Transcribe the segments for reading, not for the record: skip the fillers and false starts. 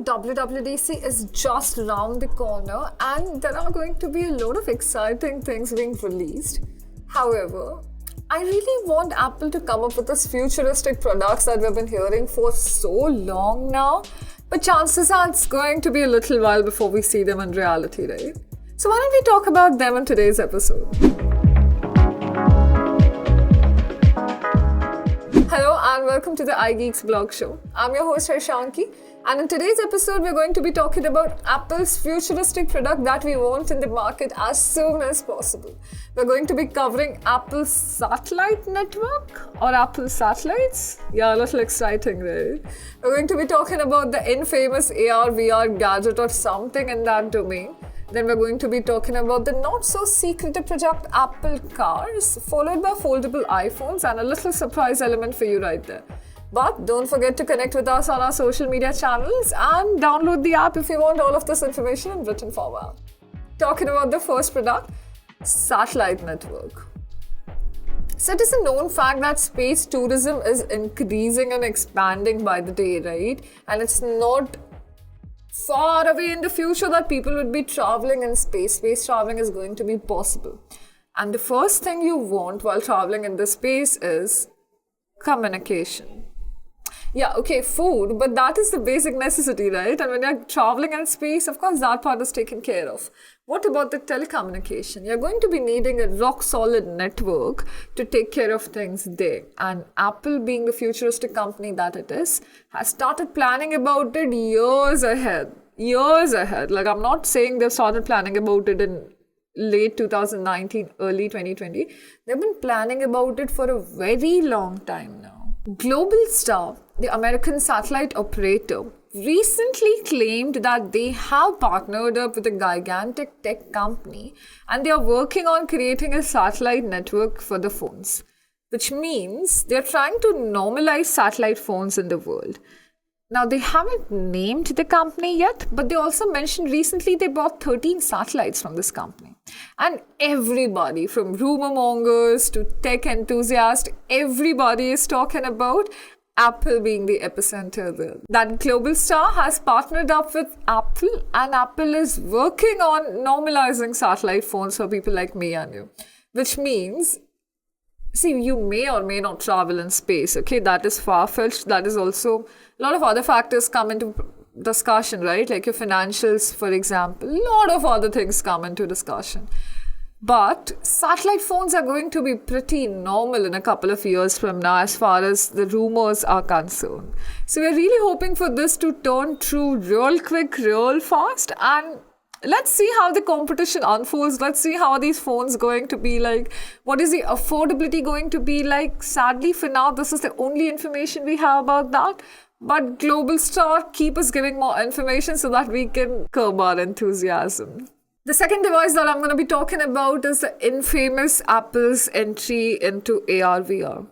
WWDC is just around the corner and there are going to be a lot of exciting things being released. However, I really want Apple to come up with these futuristic products that we've been hearing for so long now, but chances are it's going to be a little while before we see them in reality, right? So why don't we talk about them in today's episode? Hello and welcome to the iGeeksBlog show. I'm your host Harshanki, and in today's episode we're going to be talking about Apple's futuristic product that we want in the market as soon as possible. We're going to be covering Apple's satellite network or Apple satellites. Yeah, a little exciting, right? We're going to be talking about the infamous AR/VR gadget or something in that domain. Then we're going to be talking about the not-so-secretive project Apple Cars, followed by foldable iPhones and a little surprise element for you right there. But don't forget to connect with us on our social media channels and download the app if you want all of this information in written format. Talking about the first product, satellite network. So it is a known fact that space tourism is increasing and expanding by the day, right? And it's not far away in the future that people would be traveling in space. Space traveling is going to be possible. And the first thing you want while traveling in the space is communication. Yeah, okay, food, but that is the basic necessity, right? And when you're traveling in space, of course, that part is taken care of. What about the telecommunication? You're going to be needing a rock-solid network to take care of things there. And Apple, being the futuristic company that it is, has started planning about it years ahead. Years ahead. Like, I'm not saying they've started planning about it in late 2019, early 2020. They've been planning about it for a very long time now. Globalstar, the American satellite operator, recently claimed that they have partnered up with a gigantic tech company and they are working on creating a satellite network for the phones, which means they're trying to normalize satellite phones in the world. Now, they haven't named the company yet, but they also mentioned recently they bought 13 satellites from this company. And everybody, from rumor mongers to tech enthusiasts, everybody is talking about Apple being the epicenter there. That Globalstar has partnered up with Apple, and Apple is working on normalizing satellite phones for people like me and you. Which means, see, you may or may not travel in space, okay? That is far-fetched. That is also, a lot of other factors come into discussion, right? Like your financials, for example. A lot of other things come into discussion. But satellite phones are going to be pretty normal in a couple of years from now as far as the rumors are concerned. So we're really hoping for this to turn true real quick, real fast, and let's see how the competition unfolds. Let's see how are these phones going to be like. What is the affordability going to be like? Sadly, for now, this is the only information we have about that. But Globalstar keep us giving more information so that we can curb our enthusiasm. The second device that I'm going to be talking about is the infamous Apple's entry into AR/VR.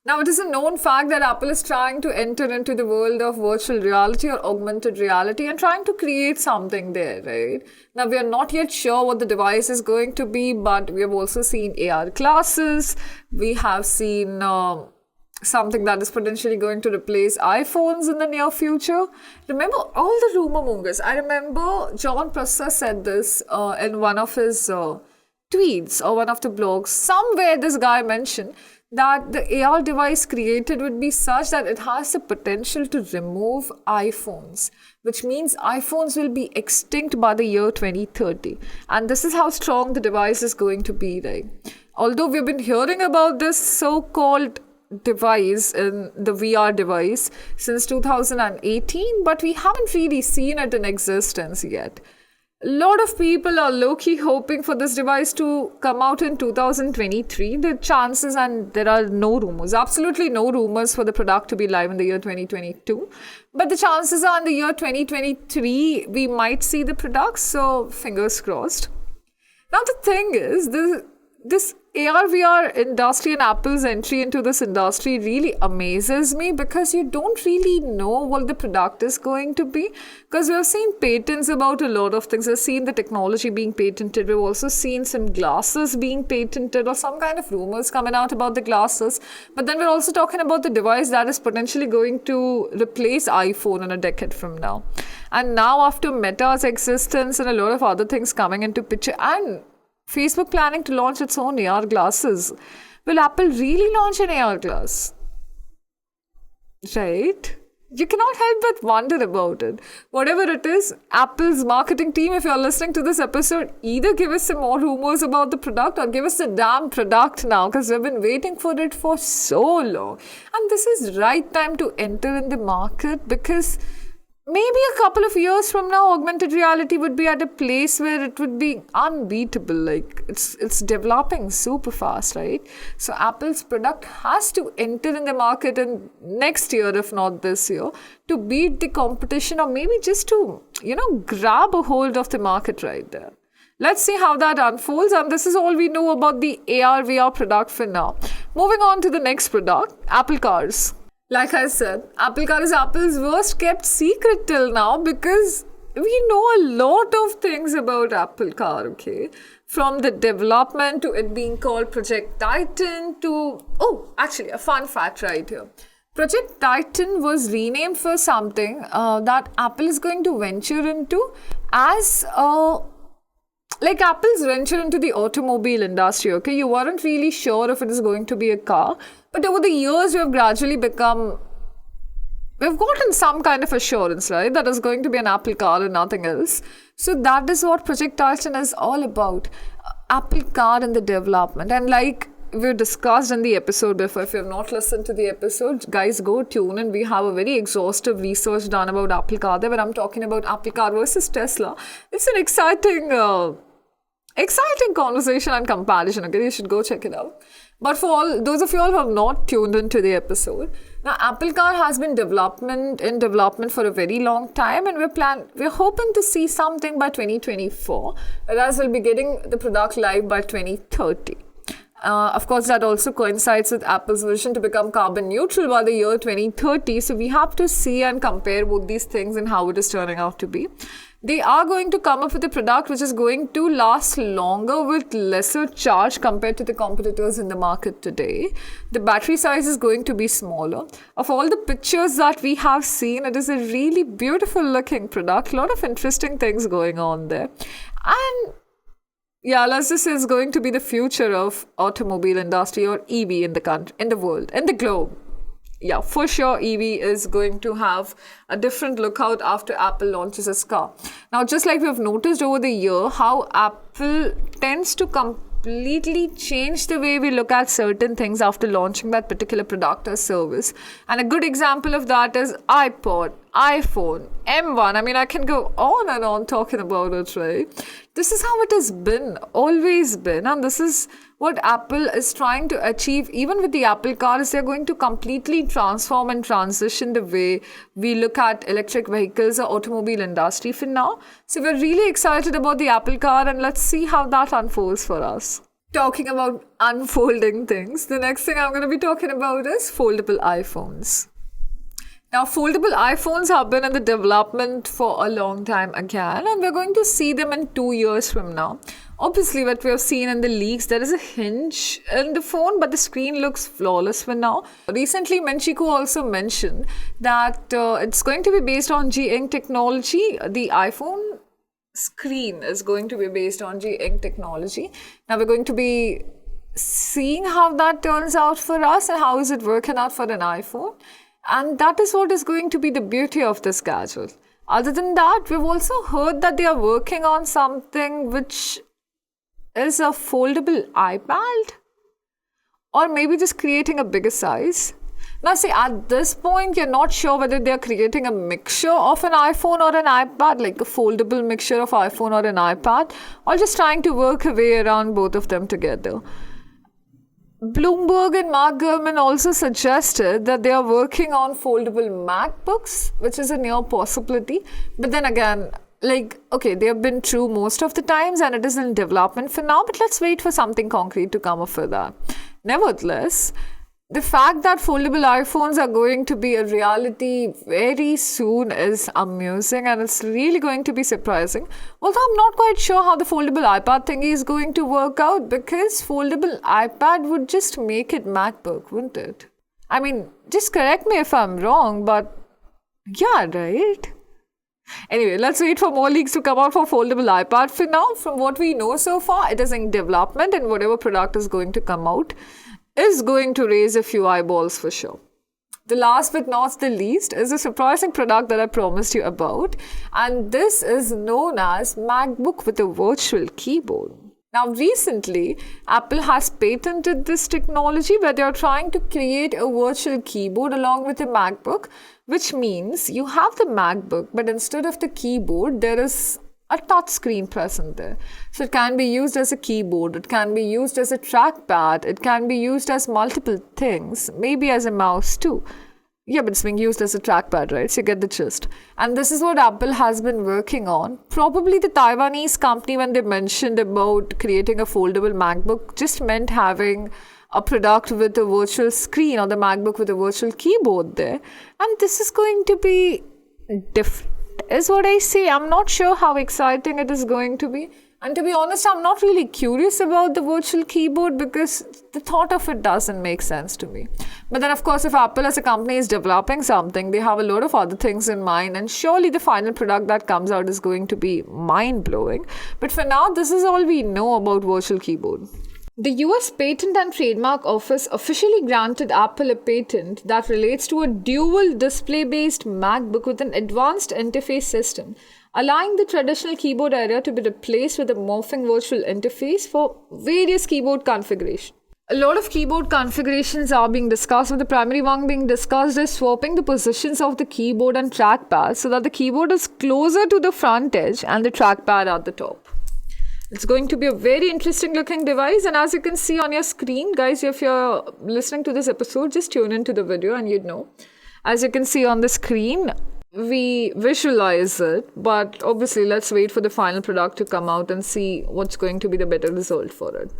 Now, it is a known fact that Apple is trying to enter into the world of virtual reality or augmented reality and trying to create something there, right? Now, we are not yet sure what the device is going to be, but we have also seen AR glasses. We have seen something that is potentially going to replace iPhones in the near future. Remember all the rumor mongers. I remember John Prosser said this in one of his tweets or one of the blogs. Somewhere this guy mentioned that the AR device created would be such that it has the potential to remove iPhones, which means iPhones will be extinct by the year 2030. And this is how strong the device is going to be, right? Although we've been hearing about this so-called device in the VR device since 2018, but we haven't really seen it in existence yet. A lot of people are low-key hoping for this device to come out in 2023. The chances, and there are no rumors, absolutely no rumors for the product to be live in the year 2022. But the chances are in the year 2023, we might see the product, so fingers crossed. Now the thing is, this AR VR industry and Apple's entry into this industry really amazes me because you don't really know what the product is going to be. Because we have seen patents about a lot of things. We've seen the technology being patented. We've also seen some glasses being patented or some kind of rumors coming out about the glasses. But then we're also talking about the device that is potentially going to replace iPhone in a decade from now. And now after Meta's existence and a lot of other things coming into picture, and Facebook planning to launch its own AR glasses. Will Apple really launch an AR glass? Right? You cannot help but wonder about it. Whatever it is, Apple's marketing team, if you're listening to this episode, either give us some more rumors about the product or give us the damn product now, because we've been waiting for it for so long. And this is right time to enter in the market, because maybe a couple of years from now, augmented reality would be at a place where it would be unbeatable. Like, it's developing super fast, right? So Apple's product has to enter in the market in next year, if not this year, to beat the competition, or maybe just to, grab a hold of the market right there. Let's see how that unfolds, and this is all we know about the AR VR product for now. Moving on to the next product, Apple Cars. Like I said, Apple Car is Apple's worst kept secret till now, because we know a lot of things about Apple Car, okay? From the development to it being called Project Titan to... Oh, actually, a fun fact right here. Project Titan was renamed for something that Apple is going to venture into as like Apple's venture into the automobile industry, okay? You weren't really sure if it is going to be a car. But over the years, we've gotten some kind of assurance, right? That is going to be an Apple Car and nothing else. So that is what Project Titan is all about. Apple Car and the development. And like we discussed in the episode before, if you have not listened to the episode, guys, go tune in. We have a very exhaustive research done about Apple Car there, where I'm talking about Apple Car versus Tesla. It's an exciting conversation and comparison, okay? You should go check it out. But for all those of you all who have not tuned into the episode, now Apple Car has been in development for a very long time, and we're hoping to see something by 2024, whereas we'll be getting the product live by 2030. Of course, that also coincides with Apple's vision to become carbon neutral by the year 2030. So we have to see and compare both these things and how it is turning out to be. They are going to come up with a product which is going to last longer with lesser charge compared to the competitors in the market today. The battery size is going to be smaller. Of all the pictures that we have seen, it is a really beautiful looking product. A lot of interesting things going on there. And yeah, let's just say it's going to be the future of automobile industry, or EV in the country, in the world, in the globe. Yeah, for sure, EV is going to have a different lookout after Apple launches its car. Now, just like we have noticed over the year, how Apple tends to completely change the way we look at certain things after launching that particular product or service. And a good example of that is iPod, iPhone, M1. I mean, I can go on and on talking about it, right? This is how it has been, always been. And this is what Apple is trying to achieve. Even with the Apple Car, is they're going to completely transform and transition the way we look at electric vehicles or automobile industry for now. So we're really excited about the Apple Car, and let's see how that unfolds for us. Talking about unfolding things, the next thing I'm going to be talking about is foldable iPhones. Now, foldable iPhones have been in the development for a long time again, and we're going to see them in 2 years from now. Obviously, what we have seen in the leaks, there is a hinge in the phone, but the screen looks flawless for now. Recently, Menchiko also mentioned that it's going to be based on G-Ink technology. The iPhone screen is going to be based on G-Ink technology. Now, we're going to be seeing how that turns out for us and how is it working out for an iPhone. And that is what is going to be the beauty of this gadget. Other than that, we've also heard that they are working on something which is a foldable iPad, or maybe just creating a bigger size. Now, see, at this point, you're not sure whether they're creating a mixture of an iPhone or an iPad, like a foldable mixture of iPhone or an iPad, or just trying to work a way around both of them together. Bloomberg and Mark Gurman also suggested that they are working on foldable MacBooks, which is a near possibility. But then again, like, okay, they have been true most of the times and it is in development for now, but let's wait for something concrete to come up for that. Nevertheless, the fact that foldable iPhones are going to be a reality very soon is amusing, and it's really going to be surprising. Although I'm not quite sure how the foldable iPad thingy is going to work out, because foldable iPad would just make it MacBook, wouldn't it? I mean, just correct me if I'm wrong, but yeah, right? Anyway, let's wait for more leaks to come out for foldable iPad. For now, from what we know so far, it is in development, and whatever product is going to come out is going to raise a few eyeballs for sure. The last but not the least is a surprising product that I promised you about, and this is known as MacBook with a virtual keyboard. Now, recently, Apple has patented this technology where they are trying to create a virtual keyboard along with a MacBook, which means you have the MacBook, but instead of the keyboard, there is a touch screen present there. So it can be used as a keyboard, it can be used as a trackpad, it can be used as multiple things, maybe as a mouse too. Yeah, but it's being used as a trackpad, right? So you get the gist. And this is what Apple has been working on. Probably the Taiwanese company, when they mentioned about creating a foldable MacBook, just meant having a product with a virtual screen, or the MacBook with a virtual keyboard there. And this is going to be different, is what I say. I'm not sure how exciting it is going to be. And to be honest, I'm not really curious about the virtual keyboard because the thought of it doesn't make sense to me. But then, of course, if Apple as a company is developing something, they have a lot of other things in mind, and surely the final product that comes out is going to be mind-blowing. But for now, this is all we know about virtual keyboard. The US Patent and Trademark Office officially granted Apple a patent that relates to a dual display-based MacBook with an advanced interface system, allowing the traditional keyboard area to be replaced with a morphing virtual interface for various keyboard configurations. A lot of keyboard configurations are being discussed, with the primary one being discussed as swapping the positions of the keyboard and trackpad so that the keyboard is closer to the front edge and the trackpad at the top. It's going to be a very interesting looking device, and as you can see on your screen, guys, if you're listening to this episode, just tune into the video and you'd know. As you can see on the screen, we visualize it, but obviously let's wait for the final product to come out and see what's going to be the better result for it.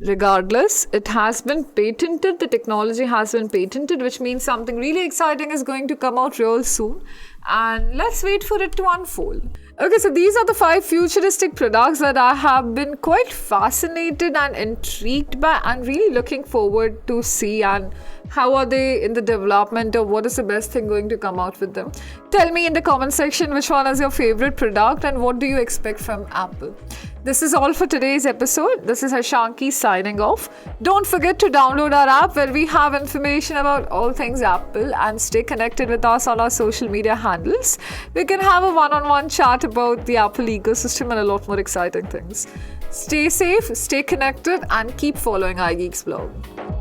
Regardless, it has been patented, the technology has been patented, which means something really exciting is going to come out real soon, and let's wait for it to unfold. Okay, so these are the 5 futuristic products that I have been quite fascinated and intrigued by and really looking forward to see, and how are they in the development, or what is the best thing going to come out with them. Tell me in the comment section which one is your favorite product and what do you expect from Apple. This is all for today's episode. This is Harshanki signing off. Don't forget to download our app where we have information about all things Apple, and stay connected with us on our social media handles. We can have a one-on-one chat about the Apple ecosystem and a lot more exciting things. Stay safe, stay connected, and keep following iGeeksBlog.